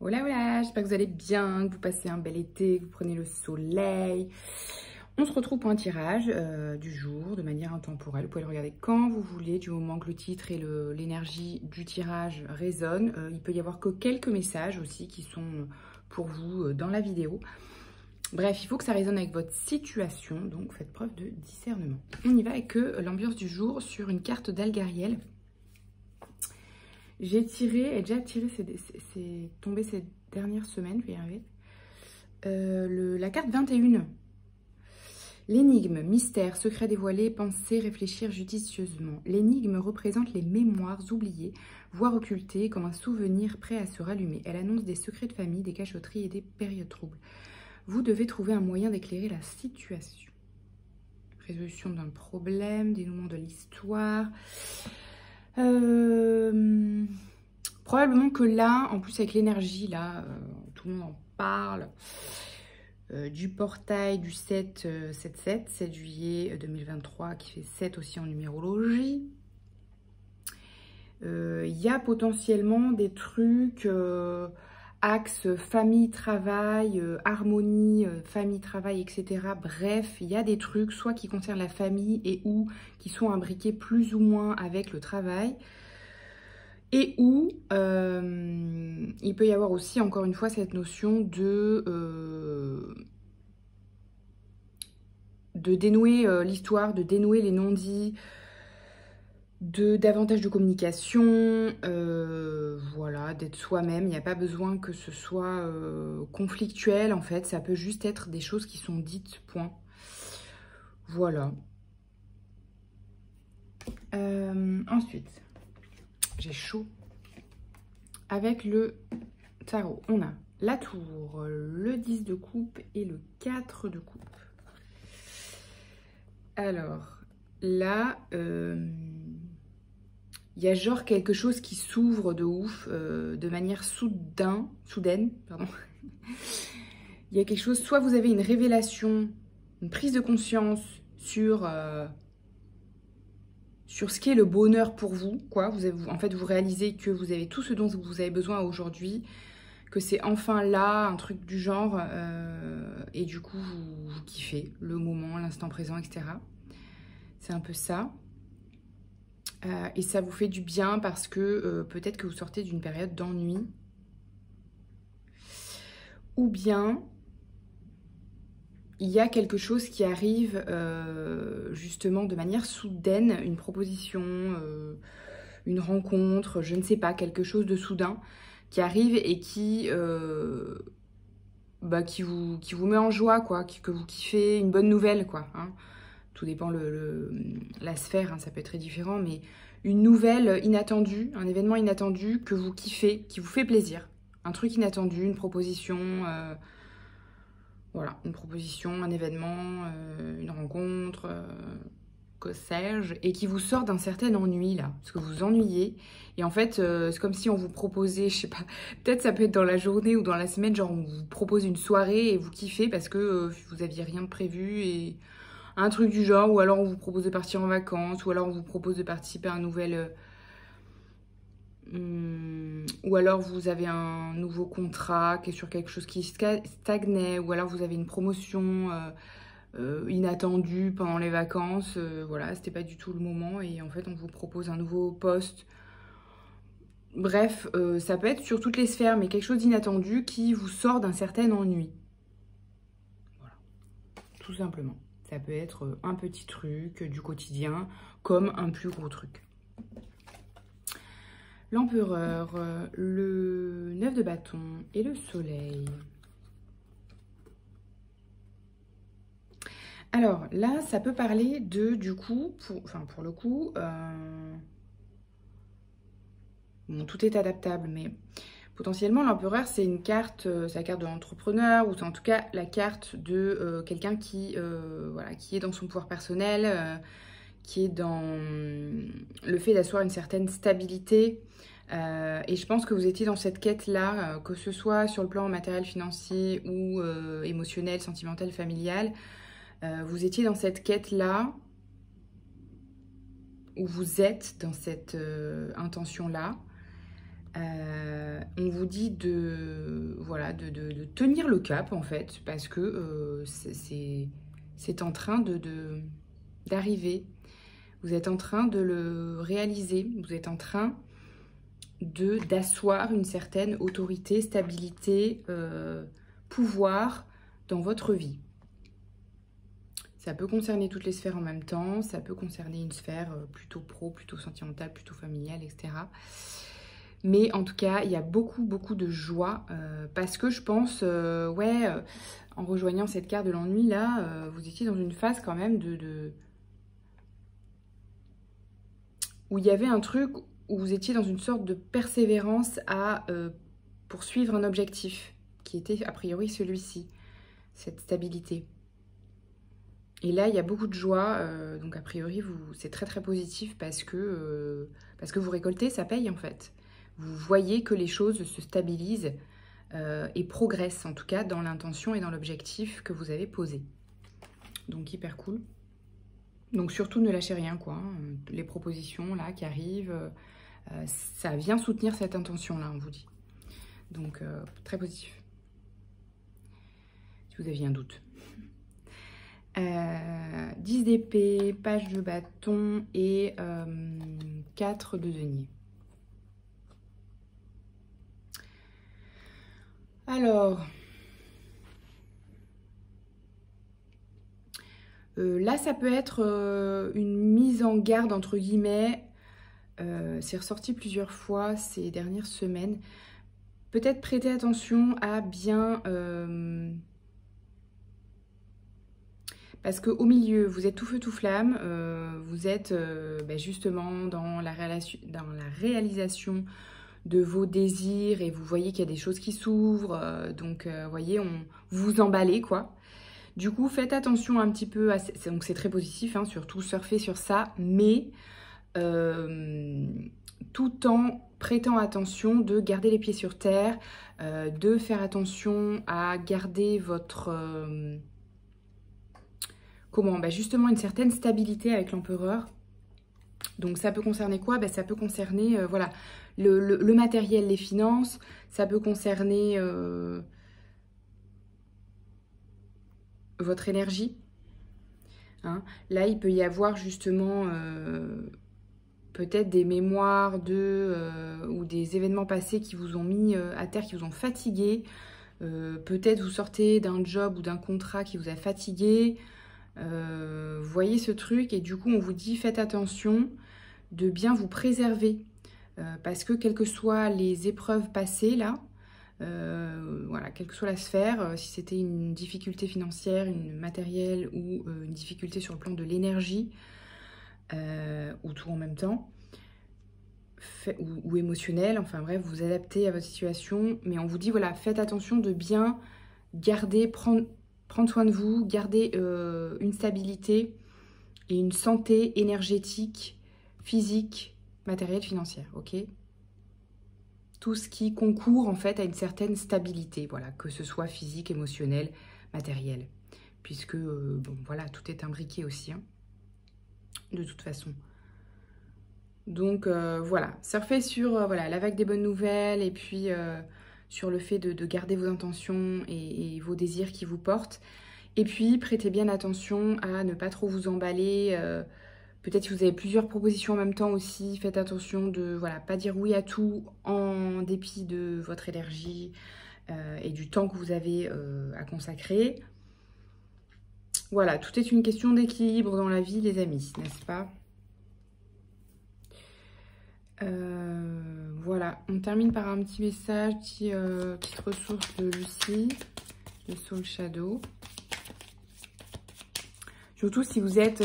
Hola, hola, j'espère que vous allez bien, que vous passez un bel été, que vous prenez le soleil. On se retrouve pour un tirage du jour de manière intemporelle. Vous pouvez le regarder quand vous voulez, du moment que le titre et l'énergie du tirage résonnent. Il peut y avoir que quelques messages aussi qui sont pour vous dans la vidéo. Bref, il faut que ça résonne avec votre situation, donc faites preuve de discernement. On y va avec l'ambiance du jour sur une carte d'Algariel. J'ai déjà tiré, c'est tombé ces dernières semaines, je vais y arriver. La carte 21. L'énigme, mystère, secret dévoilé, penser, réfléchir judicieusement. L'énigme représente les mémoires oubliées, voire occultées, comme un souvenir prêt à se rallumer. Elle annonce des secrets de famille, des cachotteries et des périodes troubles. Vous devez trouver un moyen d'éclairer la situation. Résolution d'un problème, dénouement de l'histoire. Probablement que là, en plus avec l'énergie, là, tout le monde en parle, du portail du 7 juillet 2023, qui fait 7 aussi en numérologie. Il y a potentiellement des trucs, axe famille-travail, harmonie, famille-travail, etc. Bref, il y a des trucs, soit qui concernent la famille et ou qui sont imbriqués plus ou moins avec le travail. Et où il peut y avoir aussi, encore une fois, cette notion de dénouer l'histoire, de dénouer les non-dits, davantage de communication, voilà, d'être soi-même. Il n'y a pas besoin que ce soit conflictuel, en fait. Ça peut juste être des choses qui sont dites, point. Voilà. Ensuite, j'ai chaud. Avec le tarot, on a la tour, le 10 de coupe et le 4 de coupe. Alors, là, il y a genre quelque chose qui s'ouvre de ouf, de manière soudaine, pardon. Il y a quelque chose, soit vous avez une révélation, une prise de conscience sur ce qu'est le bonheur pour vous, quoi. En fait, vous réalisez que vous avez tout ce dont vous avez besoin aujourd'hui, que c'est enfin là, un truc du genre, et du coup, vous kiffez le moment, l'instant présent, etc. C'est un peu ça. Et ça vous fait du bien parce que peut-être que vous sortez d'une période d'ennui. Ou bien, il y a quelque chose qui arrive justement de manière soudaine, une proposition, une rencontre, je ne sais pas, quelque chose de soudain qui arrive et qui vous met en joie, quoi, que vous kiffez, une bonne nouvelle, quoi. Hein. Tout dépend la sphère, hein, ça peut être très différent, mais une nouvelle inattendue, un événement inattendu que vous kiffez, qui vous fait plaisir. Un truc inattendu, une proposition, voilà, une proposition, un événement, une rencontre, que sais-je, et qui vous sort d'un certain ennui, là, parce que vous vous ennuyez. Et en fait, c'est comme si on vous proposait, je sais pas, peut-être ça peut être dans la journée ou dans la semaine, genre on vous propose une soirée et vous kiffez parce que vous aviez rien de prévu et un truc du genre, ou alors on vous propose de partir en vacances, ou alors on vous propose de participer à un nouvel... ou alors vous avez un nouveau contrat qui est sur quelque chose qui stagnait, ou alors vous avez une promotion inattendue pendant les vacances, voilà, c'était pas du tout le moment, et en fait on vous propose un nouveau poste. Bref, ça peut être sur toutes les sphères, mais quelque chose d'inattendu qui vous sort d'un certain ennui. Voilà, tout simplement. Ça peut être un petit truc du quotidien, comme un plus gros truc. L'empereur, le 9 de bâton et le soleil. Alors là, ça peut parler de, du coup, pour le coup, bon, tout est adaptable, mais potentiellement l'empereur, c'est une carte, c'est la carte de l'entrepreneur, ou c'est en tout cas la carte de quelqu'un qui, voilà, qui est dans son pouvoir personnel, qui est dans le fait d'asseoir une certaine stabilité. Et je pense que vous étiez dans cette quête-là, que ce soit sur le plan matériel, financier ou émotionnel, sentimental, familial. Vous étiez dans cette quête-là, où vous êtes dans cette intention-là. On vous dit de tenir le cap en fait, parce que c'est en train d'arriver. Vous êtes en train de le réaliser. Vous êtes en train d'asseoir une certaine autorité, stabilité, pouvoir dans votre vie. Ça peut concerner toutes les sphères en même temps. Ça peut concerner une sphère plutôt pro, plutôt sentimentale, plutôt familiale, etc. Mais en tout cas, il y a beaucoup de joie parce que je pense, en rejoignant cette carte de l'ennui, là, vous étiez dans une phase quand même où il y avait un truc où vous étiez dans une sorte de persévérance à poursuivre un objectif qui était a priori celui-ci, cette stabilité. Et là, il y a beaucoup de joie, donc a priori, c'est très positif parce que vous récoltez, ça paye en fait. Vous voyez que les choses se stabilisent et progressent, en tout cas dans l'intention et dans l'objectif que vous avez posé. Donc hyper cool. Donc surtout ne lâchez rien, quoi. Les propositions là qui arrivent, ça vient soutenir cette intention-là, on vous dit. Donc très positif. Si vous aviez un doute. 10 d'épée, page de bâton et 4 de denier. Alors, là, ça peut être une mise en garde, entre guillemets. C'est ressorti plusieurs fois ces dernières semaines. Peut-être prêter attention à bien... parce qu'au milieu, vous êtes tout feu, tout flamme. Vous êtes justement dans la réalisation de vos désirs et vous voyez qu'il y a des choses qui s'ouvrent, donc vous voyez, vous vous emballez quoi. Du coup, faites attention un petit peu, donc c'est très positif, hein, surtout surfer sur ça, mais tout en prêtant attention de garder les pieds sur terre, de faire attention à garder votre... justement une certaine stabilité avec l'empereur. Donc ça peut concerner quoi? Ça peut concerner voilà, le matériel, les finances, ça peut concerner votre énergie. Hein. Là, il peut y avoir justement peut-être des mémoires ou des événements passés qui vous ont mis à terre, qui vous ont fatigué. Peut-être vous sortez d'un job ou d'un contrat qui vous a fatigué. Voyez ce truc et du coup on vous dit faites attention de bien vous préserver parce que quelles que soient les épreuves passées là, voilà, quelle que soit la sphère, si c'était une difficulté financière, une matérielle ou une difficulté sur le plan de l'énergie ou tout en même temps ou émotionnel, enfin bref, vous adaptez à votre situation, mais on vous dit voilà, faites attention de bien garder, prendre soin de vous, garder une stabilité et une santé énergétique, physique, matérielle, financière, ok? Tout ce qui concourt en fait à une certaine stabilité, voilà, que ce soit physique, émotionnel, matériel, puisque bon voilà, tout est imbriqué aussi, hein, de toute façon. Donc voilà, surfez sur voilà, la vague des bonnes nouvelles et puis sur le fait de garder vos intentions et vos désirs qui vous portent. Et puis, prêtez bien attention à ne pas trop vous emballer. Peut-être si vous avez plusieurs propositions en même temps aussi, faites attention de voilà, pas dire oui à tout en dépit de votre énergie et du temps que vous avez à consacrer. Voilà, tout est une question d'équilibre dans la vie, les amis, n'est-ce pas ? Voilà, on termine par un petit message, petite ressource de Lucie, de Soul Shadow. Surtout si vous êtes,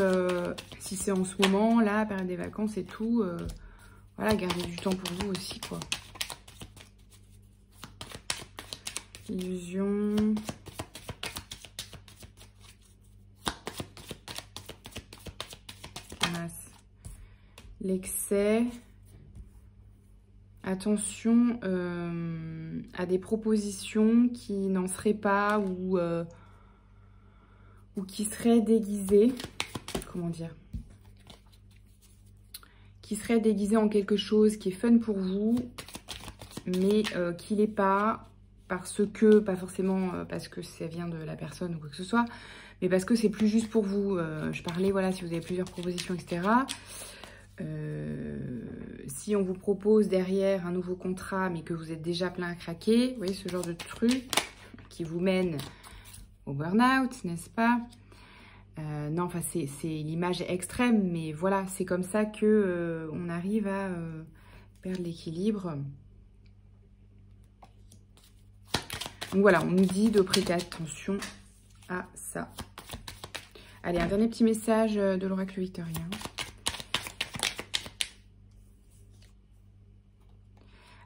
si c'est en ce moment, là, période des vacances et tout, voilà, gardez du temps pour vous aussi, quoi. Illusion. L'excès. Attention à des propositions qui n'en seraient pas ou qui seraient déguisées. Comment dire? Qui seraient déguisées en quelque chose qui est fun pour vous mais qu'il n'est pas parce que, pas forcément parce que ça vient de la personne ou quoi que ce soit, mais parce que c'est plus juste pour vous. Je parlais, voilà, si vous avez plusieurs propositions, etc. Si on vous propose derrière un nouveau contrat, mais que vous êtes déjà plein à craquer, vous voyez, ce genre de truc qui vous mène au burn-out, n'est-ce pas? Non, enfin, c'est l'image extrême, mais voilà, c'est comme ça que on arrive à perdre l'équilibre. Donc voilà, on nous dit de prêter attention à ça. Allez, un dernier petit message de l'oracle victorien.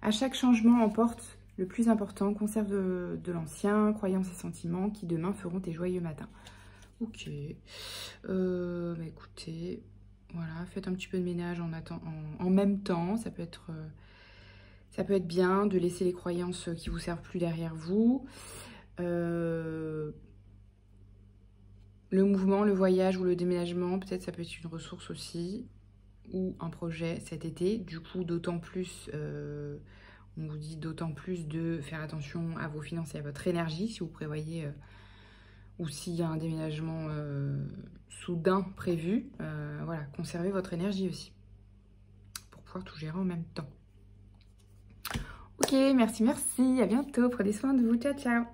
À chaque changement emporte le plus important, conserve de l'ancien, croyances et sentiments qui demain feront tes joyeux matins. Ok. Bah écoutez, voilà, faites un petit peu de ménage en même temps. Ça peut être bien de laisser les croyances qui vous servent plus derrière vous. Le mouvement, le voyage ou le déménagement, peut-être ça peut être une ressource aussi, ou un projet cet été. Du coup, d'autant plus, on vous dit d'autant plus de faire attention à vos finances et à votre énergie si vous prévoyez, ou s'il y a un déménagement soudain prévu. Voilà, conservez votre énergie aussi, pour pouvoir tout gérer en même temps. Ok, merci, à bientôt, prenez soin de vous, ciao, ciao.